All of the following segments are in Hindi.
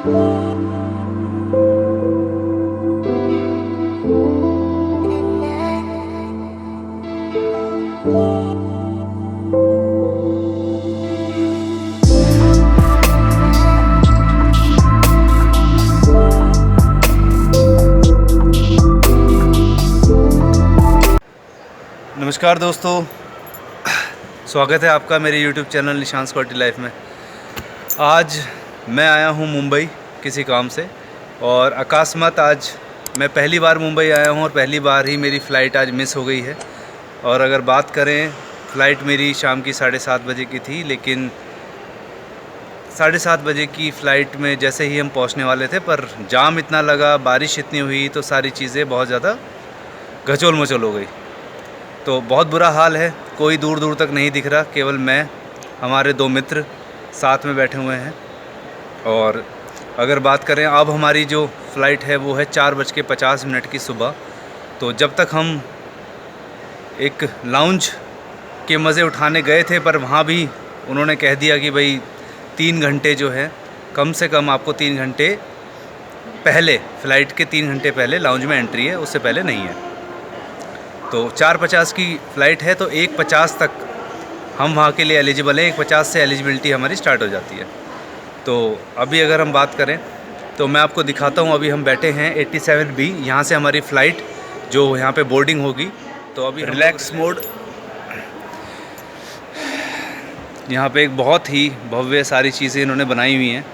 नमस्कार दोस्तों, स्वागत है आपका मेरे YouTube चैनल निशान स्कॉटी लाइफ में। आज मैं आया हूँ मुंबई किसी काम से, और अकस्मात आज मैं पहली बार मुंबई आया हूँ और पहली बार ही मेरी फ़्लाइट आज मिस हो गई है। और अगर बात करें, फ़्लाइट मेरी शाम की 7:30 बजे की थी, लेकिन 7:30 बजे की फ़्लाइट में जैसे ही हम पहुँचने वाले थे, पर जाम इतना लगा, बारिश इतनी हुई, तो सारी चीज़ें बहुत ज़्यादा घचोल मचोल हो गई। तो बहुत बुरा हाल है, कोई दूर दूर तक नहीं दिख रहा, केवल मैं, हमारे 2 मित्र साथ में बैठे हुए हैं। और अगर बात करें, अब हमारी जो फ़्लाइट है वो है 4:50 की सुबह। तो जब तक हम एक लाउंज के मज़े उठाने गए थे, पर वहाँ भी उन्होंने कह दिया कि भाई 3 घंटे जो है, कम से कम आपको 3 घंटे पहले, फ़्लाइट के 3 घंटे पहले लाउंज में एंट्री है, उससे पहले नहीं है। तो 4:50 की फ़्लाइट है, तो 1:50 तक हम वहाँ के लिए एलिजिबल हैं। 1:50 से एलिजिबिलिटी हमारी स्टार्ट हो जाती है। तो अभी अगर हम बात करें, तो मैं आपको दिखाता हूँ। अभी हम बैठे हैं 87B, यहाँ से हमारी फ़्लाइट जो यहाँ पे बोर्डिंग होगी। तो अभी रिलैक्स मोड, यहाँ पे एक बहुत ही भव्य सारी चीज़ें इन्होंने बनाई हुई हैं।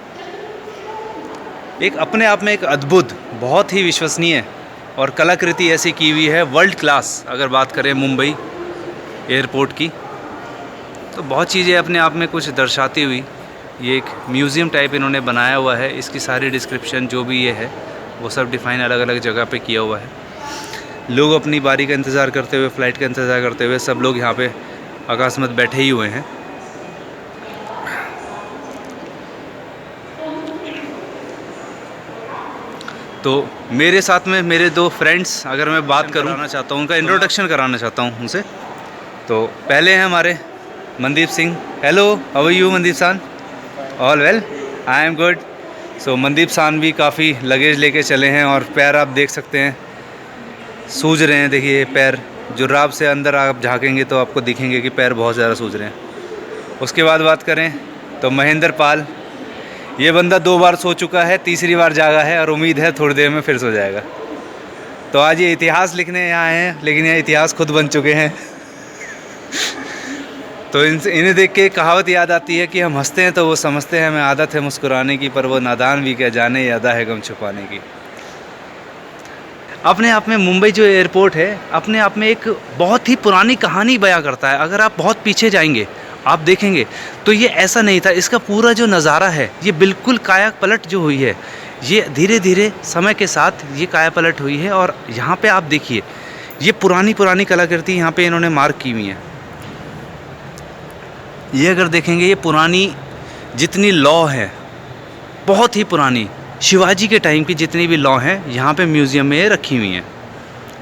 एक अपने आप में एक अद्भुत, बहुत ही विश्वसनीय और कलाकृति ऐसी की हुई है, वर्ल्ड क्लास। अगर बात करें मुंबई एयरपोर्ट की, तो बहुत चीज़ें अपने आप में कुछ दर्शाती हुई, ये एक म्यूज़ियम टाइप इन्होंने बनाया हुआ है। इसकी सारी डिस्क्रिप्शन जो भी ये है, वो सब डिफ़ाइन अलग अलग जगह पे किया हुआ है। लोग अपनी बारी का इंतज़ार करते हुए, फ़्लाइट का इंतज़ार करते हुए, सब लोग यहाँ पे अकस्मात बैठे ही हुए हैं। तो मेरे साथ में मेरे 2 फ्रेंड्स, अगर मैं बात कराना चाहता हूँ, उनका इंट्रोडक्शन कराना चाहता हूँ उनसे। तो पहले हैं हमारे Mandeep Singh. Hello, how are you Mandeep san? All well, I am good. So Mandeep san भी काफ़ी लगेज लेके चले हैं, और पैर आप देख सकते हैं सूज रहे हैं। देखिए पैर, जुर्राब से अंदर आप झाँकेंगे तो आपको दिखेंगे कि पैर बहुत ज़्यादा सूज रहे हैं। उसके बाद बात करें तो महेंद्र पाल, ये बंदा 2 बार सो चुका है, तीसरी बार जागा है, और उम्मीद है थोड़ी देर में फिर सो जाएगा। तो आज ये इतिहास लिखने यहाँ आए हैं, लेकिन ये इतिहास खुद बन चुके हैं। तो इन्हें देख के कहावत याद आती है कि हम हंसते हैं तो वो समझते हैं हमें आदत है मुस्कुराने की, पर वो नादान भी क्या जाने ये अदा है गम छुपाने की। अपने आप में मुंबई जो एयरपोर्ट है, अपने आप में एक बहुत ही पुरानी कहानी बयां करता है। अगर आप बहुत पीछे जाएंगे, आप देखेंगे तो ये ऐसा नहीं था। इसका पूरा जो नज़ारा है, ये बिल्कुल काया पलट जो हुई है, ये धीरे धीरे समय के साथ ये काया पलट हुई है। और यहाँ पे आप देखिए, ये पुरानी पुरानी कलाकृति यहाँ पे इन्होंने मार्क की हुई है। ये अगर देखेंगे, ये पुरानी जितनी लॉ है, बहुत ही पुरानी शिवाजी के टाइम की जितनी भी लॉ हैं, यहाँ पे म्यूज़ियम में ये रखी हुई हैं।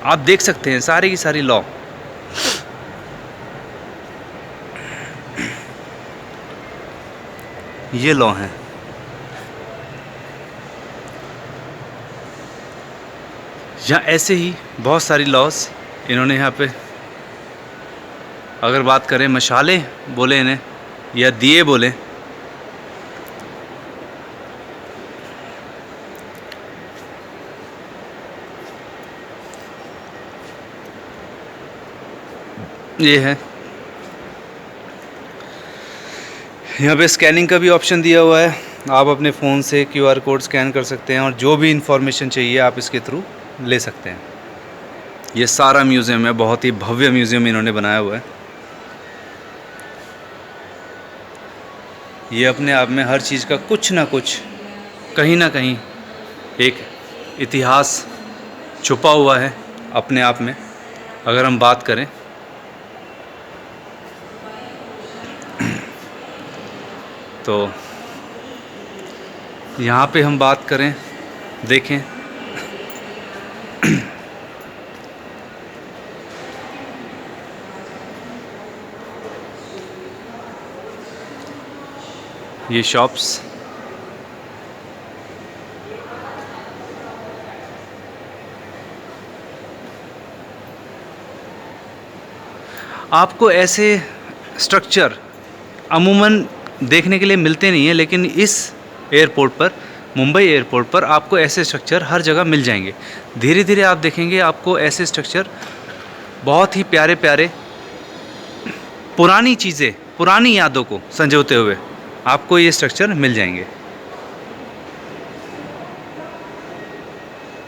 आप देख सकते हैं सारी की सारी लॉ। ये लॉ हैं। यहाँ ऐसे ही बहुत सारी लॉस इन्होंने यहाँ पे, अगर बात करें मशाले बोले इन्हें या दिए बोले, ये है। यहाँ पे स्कैनिंग का भी ऑप्शन दिया हुआ है। आप अपने फ़ोन से QR कोड स्कैन कर सकते हैं, और जो भी इंफॉर्मेशन चाहिए आप इसके थ्रू ले सकते हैं। ये सारा म्यूज़ियम है, बहुत ही भव्य म्यूज़ियम इन्होंने बनाया हुआ है। ये अपने आप में हर चीज़ का कुछ ना कुछ, कहीं ना कहीं एक इतिहास छुपा हुआ है अपने आप में। अगर हम बात करें तो यहाँ पे हम बात करें, देखें ये शॉप्स, आपको ऐसे स्ट्रक्चर अमूमन देखने के लिए मिलते नहीं हैं, लेकिन इस एयरपोर्ट पर, मुंबई एयरपोर्ट पर आपको ऐसे स्ट्रक्चर हर जगह मिल जाएंगे। धीरे धीरे आप देखेंगे आपको ऐसे स्ट्रक्चर बहुत ही प्यारे प्यारे, पुरानी चीज़ें, पुरानी यादों को संजोते हुए आपको ये स्ट्रक्चर मिल जाएंगे।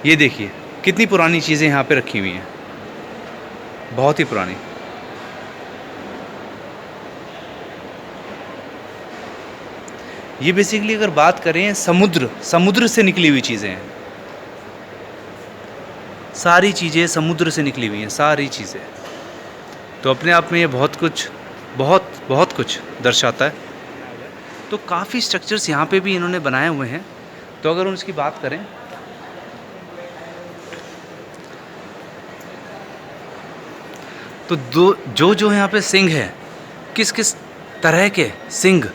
ये देखिए कितनी पुरानी चीज़ें यहाँ पे रखी हुई हैं, बहुत ही पुरानी। ये बेसिकली अगर बात करें समुद्र से निकली हुई चीज़ें हैं, सारी चीज़ें समुद्र से निकली हुई हैं, सारी चीज़ें। तो अपने आप में ये बहुत कुछ दर्शाता है। तो काफ़ी स्ट्रक्चर्स यहाँ पे भी इन्होंने बनाए हुए हैं। तो अगर उसकी बात करें तो जो यहाँ पे सिंह है, किस किस तरह के सिंह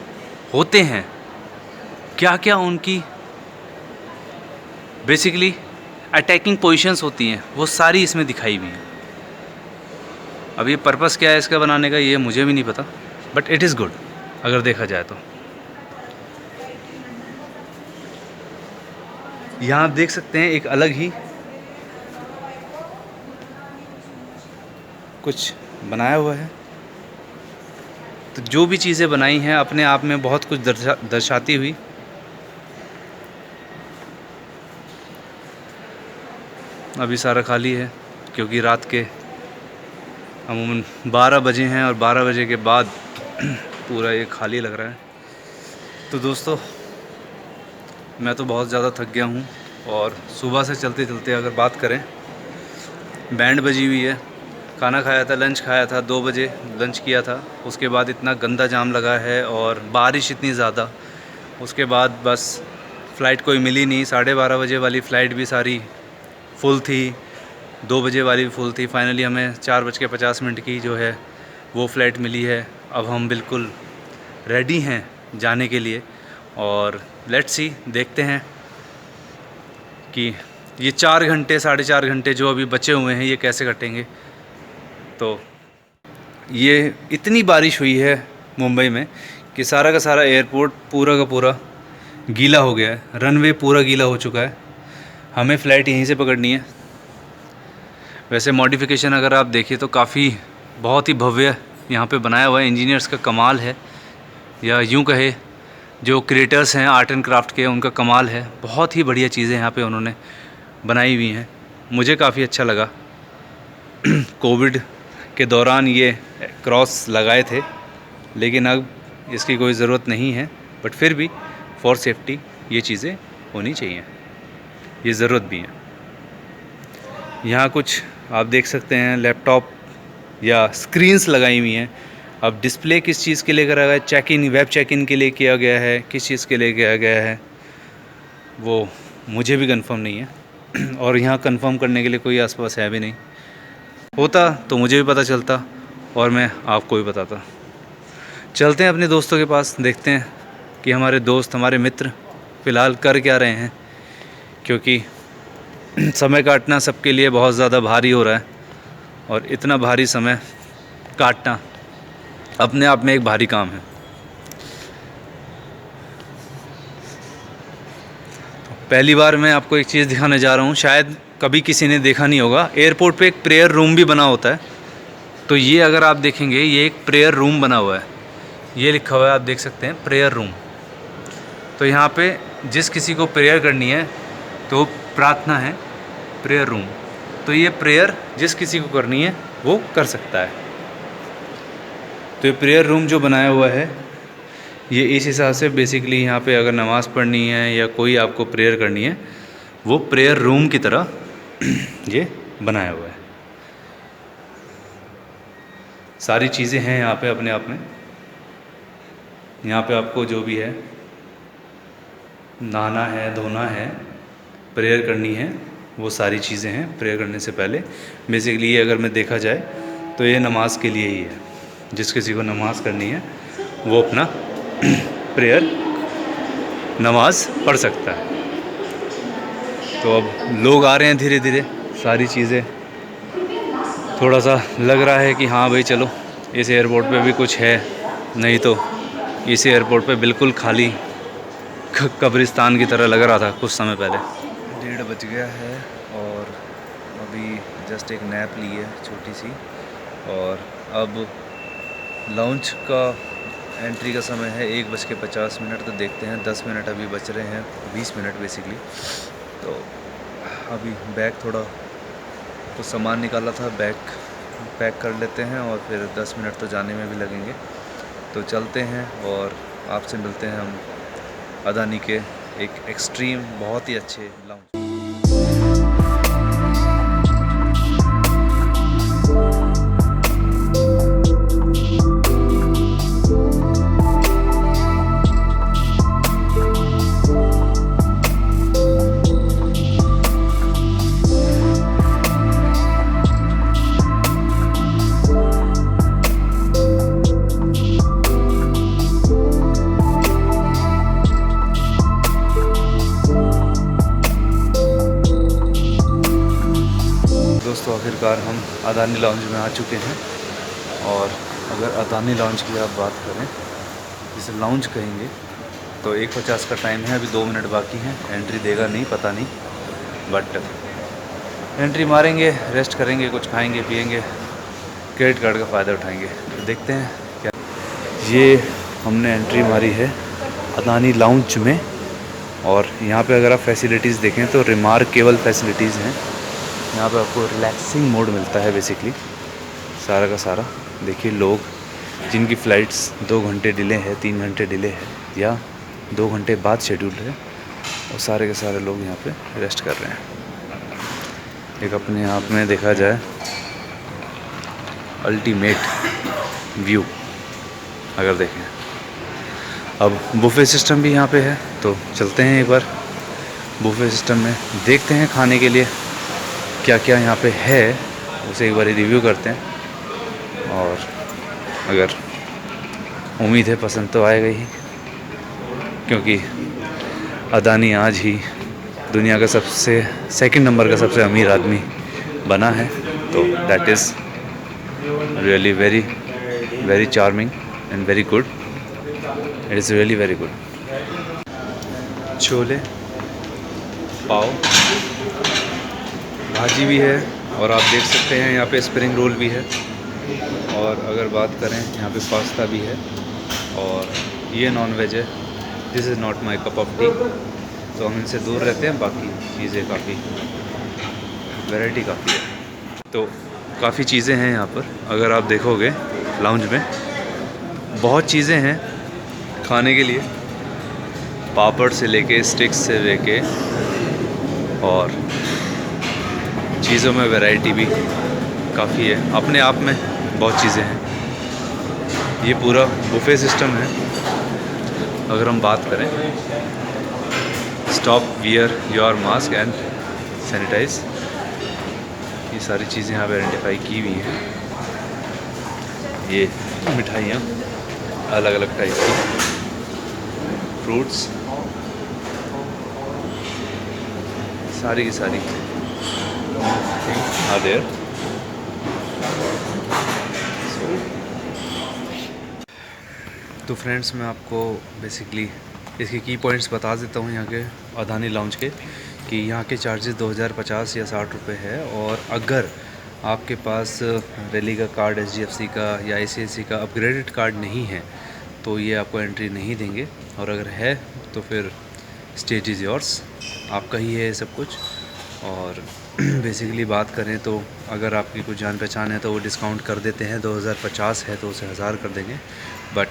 होते हैं, क्या क्या उनकी बेसिकली अटैकिंग पोजीशंस होती हैं, वो सारी इसमें दिखाई हुई हैं। अब ये पर्पस क्या है इसका बनाने का, ये मुझे भी नहीं पता, बट इट इज़ गुड अगर देखा जाए तो। यहाँ आप देख सकते हैं एक अलग ही कुछ बनाया हुआ है। तो जो भी चीज़ें बनाई हैं अपने आप में बहुत कुछ दर्शाती हुई। अभी सारा खाली है क्योंकि रात के अमूमन 12 बजे हैं और 12 बजे के बाद पूरा ये खाली लग रहा है। तो दोस्तों मैं तो बहुत ज़्यादा थक गया हूँ, और सुबह से चलते चलते अगर बात करें, बैंड बजी हुई है, खाना खाया था, लंच खाया था, 2 बजे लंच किया था, उसके बाद इतना गंदा जाम लगा है और बारिश इतनी ज़्यादा, उसके बाद बस फ़्लाइट कोई मिली नहीं। 12:30 बजे वाली फ़्लाइट भी सारी फुल थी, 2 बजे वाली भी फुल थी। फाइनली हमें 4:50 की जो है वो फ़्लाइट मिली है। अब हम बिल्कुल रेडी हैं जाने के लिए, और लेट्स सी, देखते हैं कि ये 4 घंटे 4.5 घंटे जो अभी बचे हुए हैं ये कैसे कटेंगे। तो ये इतनी बारिश हुई है मुंबई में कि सारा का सारा एयरपोर्ट पूरा का पूरा गीला हो गया है, रनवे पूरा गीला हो चुका है। हमें फ़्लाइट यहीं से पकड़नी है। वैसे मॉडिफिकेशन अगर आप देखिए तो काफ़ी बहुत ही भव्य यहाँ पे बनाया हुआ है, इंजीनियर्स का कमाल है, या यूँ कहे जो क्रिएटर्स हैं आर्ट एंड क्राफ्ट के, उनका कमाल है। बहुत ही बढ़िया चीज़ें यहाँ पे उन्होंने बनाई हुई हैं, मुझे काफ़ी अच्छा लगा। कोविड के दौरान ये क्रॉस लगाए थे, लेकिन अब इसकी कोई ज़रूरत नहीं है, बट फिर भी फॉर सेफ्टी ये चीज़ें होनी चाहिए, ये ज़रूरत भी है। यहाँ कुछ आप देख सकते हैं लैपटॉप या स्क्रीन्स लगाई हुई हैं। अब डिस्प्ले किस चीज़ के लिए करा गया है, check in, web check in के लिए किया गया है, किस चीज़ के लिए किया गया है वो मुझे भी कंफर्म नहीं है, और यहाँ कंफर्म करने के लिए कोई आसपास है भी नहीं। होता तो मुझे भी पता चलता और मैं आपको भी बताता। चलते हैं अपने दोस्तों के पास, देखते हैं कि हमारे दोस्त, हमारे मित्र फ़िलहाल कर क्या रहे हैं, क्योंकि समय काटना सबके लिए बहुत ज़्यादा भारी हो रहा है, और इतना भारी समय काटना अपने आप में एक भारी काम है। पहली बार मैं आपको एक चीज़ दिखाने जा रहा हूँ, शायद कभी किसी ने देखा नहीं होगा। एयरपोर्ट पे एक प्रेयर रूम भी बना होता है। तो ये अगर आप देखेंगे, ये एक प्रेयर रूम बना हुआ है, ये लिखा हुआ है, आप देख सकते हैं प्रेयर रूम। तो यहाँ पे जिस किसी को प्रेयर करनी है तो प्रार्थना है प्रेयर रूम, तो ये प्रेयर जिस किसी को करनी है वो कर सकता है। तो ये प्रेयर रूम जो बनाया हुआ है ये इस हिसाब से बेसिकली यहाँ पे अगर नमाज़ पढ़नी है या कोई आपको प्रेयर करनी है, वो प्रेयर रूम की तरह ये बनाया हुआ है। सारी चीज़ें हैं यहाँ पे अपने आप में। यहाँ पे आपको जो भी है, नहाना है, धोना है, प्रेयर करनी है, वो सारी चीज़ें हैं प्रेयर करने से पहले। बेसिकली ये अगर मैं देखा जाए तो ये नमाज के लिए ही है। जिस किसी को नमाज़ करनी है वो अपना प्रेयर नमाज पढ़ सकता है। तो अब लोग आ रहे हैं धीरे धीरे, सारी चीज़ें थोड़ा सा लग रहा है कि हाँ भाई चलो इस एयरपोर्ट पे भी कुछ है, नहीं तो इस एयरपोर्ट पे बिल्कुल खाली कब्रिस्तान की तरह लग रहा था कुछ समय पहले। 1:30 बज गया है और अभी जस्ट एक नैप ली है छोटी सी, और अब लॉन्च का एंट्री का समय है 1:50। तो देखते हैं, 10 मिनट अभी बच रहे हैं, 20 मिनट बेसिकली। तो अभी बैग थोड़ा कुछ सामान निकाला था, बैग पैक कर लेते हैं और फिर 10 मिनट तो जाने में भी लगेंगे। तो चलते हैं और आपसे मिलते हैं हम अदानी के एक एक्सट्रीम बहुत ही अच्छे लाउंज। दोस्तों आखिरकार हम अदानी लॉन्ज में आ चुके हैं, और अगर अदानी लॉन्ज की आप बात करें, जिसे लॉन्ज कहेंगे, तो 1:50 का टाइम है, अभी 2 मिनट बाकी हैं। एंट्री देगा नहीं, पता नहीं, बट एंट्री मारेंगे, रेस्ट करेंगे, कुछ खाएंगे पिएंगे, क्रेडिट कार्ड का फ़ायदा उठाएंगे। तो देखते हैं क्या। ये हमने एंट्री मारी है अदानी लॉन्ज में, और यहाँ पे अगर आप फैसिलिटीज़ देखें तो रिमार्केबल फैसिलिटीज़ हैं। यहाँ पे आपको रिलैक्सिंग मोड मिलता है बेसिकली सारा का सारा। देखिए, लोग जिनकी फ़्लाइट्स 2 घंटे डिले है, 3 घंटे डिले है, या 2 घंटे बाद शेड्यूल है, और सारे के सारे लोग यहाँ पे रेस्ट कर रहे हैं। एक अपने आप में देखा जाए अल्टीमेट व्यू अगर देखें। अब बुफे सिस्टम भी यहाँ पे है, तो चलते हैं एक बार बुफे सिस्टम में, देखते हैं खाने के लिए क्या क्या यहाँ पे है, उसे एक बार रिव्यू करते हैं। और अगर उम्मीद है पसंद तो आएगा ही, क्योंकि अदानी आज ही दुनिया का सबसे सेकंड नंबर का सबसे अमीर आदमी बना है। तो that is really very very charming and very good. It is really very good. Chole, pav, bhaji भी है, और आप देख सकते हैं यहाँ पे स्प्रिंग रोल भी है। और अगर बात करें, यहाँ पे पास्ता भी है, और ये नॉन वेज है। This is not my cup of T, तो हम इनसे दूर रहते हैं। बाकी चीज़ें काफ़ी वैरायटी काफ़ी है, तो काफ़ी चीज़ें हैं यहाँ पर। अगर आप देखोगे लाउंज में बहुत चीज़ें हैं खाने के लिए, पापड़ से लेके स्टिक्स से लेके, और चीज़ों में वैरायटी भी काफ़ी है। अपने आप में बहुत चीज़ें हैं। ये पूरा बुफे सिस्टम है। अगर हम बात करें, stop, wear your mask and sanitise, ये सारी चीज़ें यहाँ पे आइडेंटिफाई की हुई हैं। ये मिठाइयाँ अलग अलग टाइप की, फ्रूट्स, सारी की सारी are there. तो फ्रेंड्स, मैं आपको बेसिकली इसके की पॉइंट्स बता देता हूँ यहाँ के अदानी लॉन्ज के, कि यहाँ के चार्जेस 2050 या 60 रुपये है। और अगर आपके पास रैली का कार्ड, HDFC का या ICICI का अपग्रेडेड कार्ड नहीं है, तो ये आपको एंट्री नहीं देंगे। और अगर है तो फिर स्टेज इज़ योर्स, आपका ही है सब कुछ। और बेसिकली बात करें तो अगर आपकी कुछ जान पहचान है तो वो डिस्काउंट कर देते हैं। 2050 है तो उसे 1000 कर देंगे, बट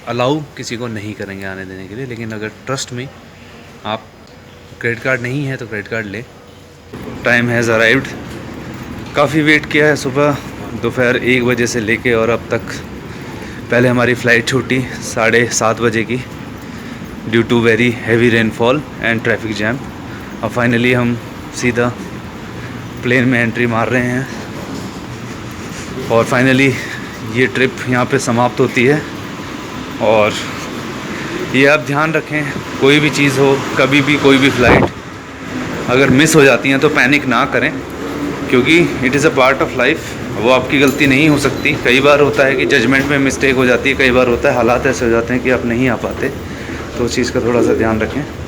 अलाउ किसी को नहीं करेंगे आने देने के लिए। लेकिन अगर ट्रस्ट में आप क्रेडिट कार्ड नहीं है तो क्रेडिट कार्ड ले। टाइम हैज़ अराइव्ड, काफ़ी वेट किया है सुबह दोपहर 1 बजे से लेके और अब तक। पहले हमारी फ़्लाइट छूटी 7:30 बजे की due to very heavy rainfall and traffic jam. अब फाइनली हम सीधा प्लेन में एंट्री मार रहे हैं, और फाइनली ये ट्रिप यहाँ पे समाप्त होती है। और ये आप ध्यान रखें, कोई भी चीज़ हो, कभी भी कोई भी फ़्लाइट अगर मिस हो जाती हैं तो पैनिक ना करें, क्योंकि it is a part of life. वो आपकी गलती नहीं हो सकती। कई बार होता है कि जजमेंट में मिस्टेक हो जाती है, कई बार होता है हालात ऐसे हो जाते हैं कि आप नहीं आ पाते, तो उस चीज़ का थोड़ा सा ध्यान रखें।